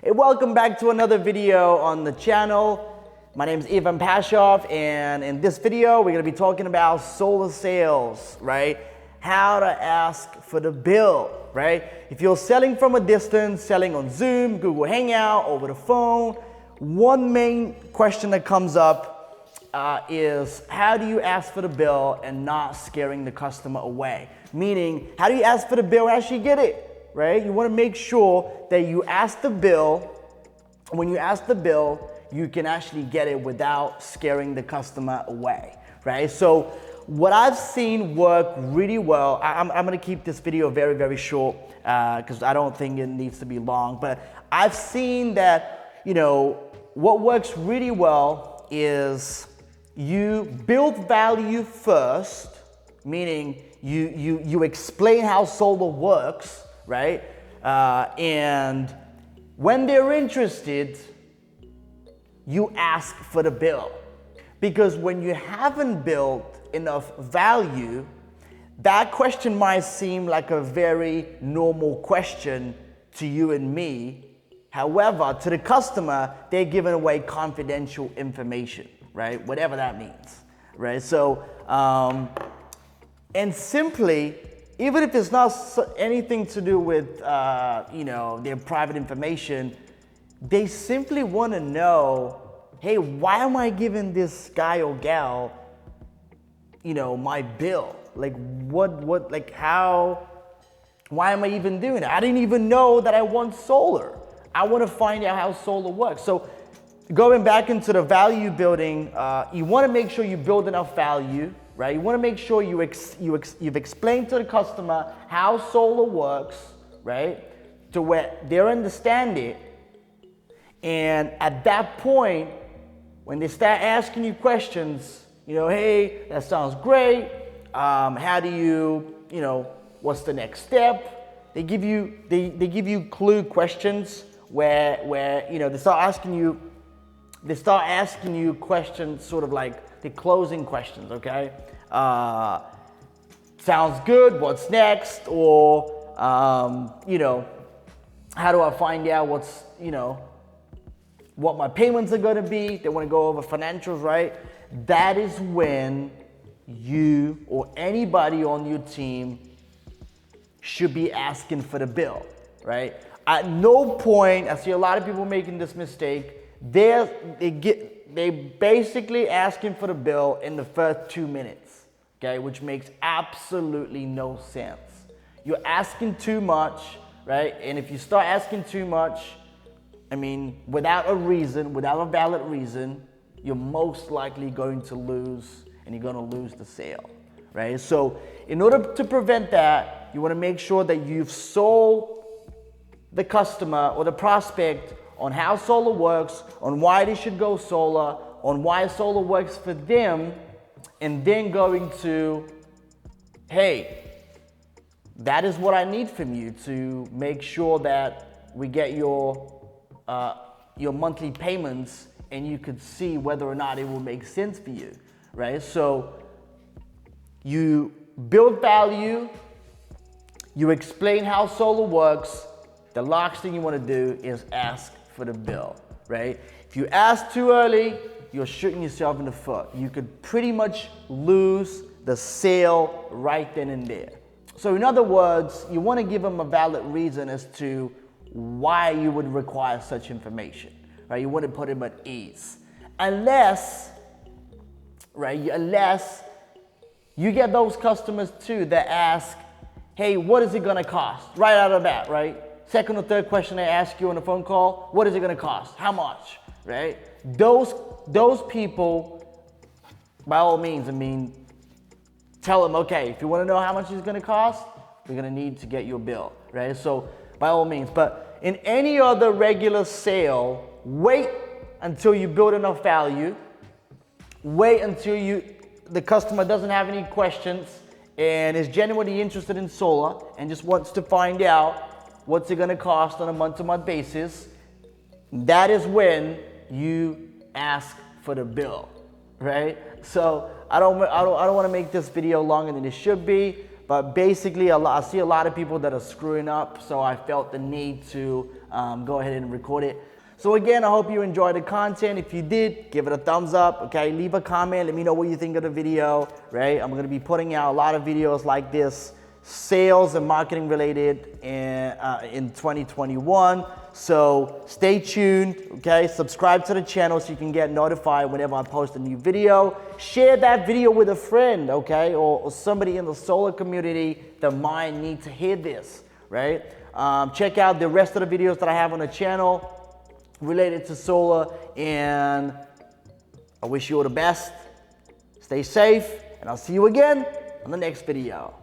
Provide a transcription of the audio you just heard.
Hey, welcome back to another video on the channel. My name is Ivan Pashov, and in this video, we're gonna be talking about solar sales, right? How to ask for the bill, right? If you're selling from a distance, selling on Zoom, Google Hangout, over the phone, one main question that comes up is how do you ask for the bill and not scaring the customer away? Meaning, how do you ask for the bill and actually get it? Right? You want to make sure that you ask the bill. When you ask the bill, you can actually get it without scaring the customer away, right? So what I've seen work really well, I'm going to keep this video very, very short because I don't think it needs to be long, but I've seen that, what works really well is you build value first, meaning you explain how solar works, right? And when they're interested, you ask for the bill. Because when you haven't built enough value, that question might seem like a very normal question to you and me. However, to the customer, they're giving away confidential information, right? Whatever that means, right? So, and simply, even if it's not anything to do with, their private information, they simply want to know, hey, why am I giving this guy or gal, my bill? Like, why am I even doing it? I didn't even know that I want solar. I want to find out how solar works. So going back into the value building, you want to make sure you build enough value, right? You want to make sure you've explained to the customer how solar works, right? To where they understand it. And at that point, when they start asking you questions, hey, that sounds great. How do you, what's the next step? They give you clue questions where they start asking you questions sort of like the closing questions, okay? Sounds good, what's next? Or, how do I find out what my payments are gonna be? They wanna go over financials, right? That is when you or anybody on your team should be asking for the bill, right? At no point, I see a lot of people making this mistake, they basically asking for the bill in the first 2 minutes, okay, which makes absolutely no sense. You're asking too much, right? And if you start asking too much, without a reason, without a valid reason, you're most likely going to lose, and you're going to lose the sale, right? So in order to prevent that, you want to make sure that you've sold the customer or the prospect on how solar works, on why they should go solar, on why solar works for them, and then going to, hey, that is what I need from you to make sure that we get your monthly payments, and you could see whether or not it will make sense for you, right? So you build value, you explain how solar works. The last thing you want to do is ask for the bill, right? If you ask too early, you're shooting yourself in the foot. You could pretty much lose the sale right then and there. So in other words, you want to give them a valid reason as to why you would require such information, right? You want to put them at ease. Unless you get those customers too that ask, hey, what is it going to cost? Right out of the bat, right? Second or third question they ask you on a phone call, what is it going to cost? How much, right? Those people, by all means, tell them, okay, if you want to know how much it's going to cost, we're going to need to get your bill, right? So by all means, but in any other regular sale, wait until you build enough value. Wait until the customer doesn't have any questions and is genuinely interested in solar and just wants to find out what's it going to cost on a month-to-month basis. That is when you ask for the bill, right? So I don't want to make this video longer than it should be, but basically I see a lot of people that are screwing up, so I felt the need to go ahead and record it. So again, I hope you enjoyed the content. If you did, give it a thumbs up, okay? Leave a comment, let me know what you think of the video, right? I'm gonna be putting out a lot of videos like this, sales and marketing related in 2021. So stay tuned, okay? Subscribe to the channel so you can get notified whenever I post a new video. Share that video with a friend, okay? Or somebody in the solar community that might need to hear this, right? Check out the rest of the videos that I have on the channel related to solar, and I wish you all the best. Stay safe, and I'll see you again on the next video.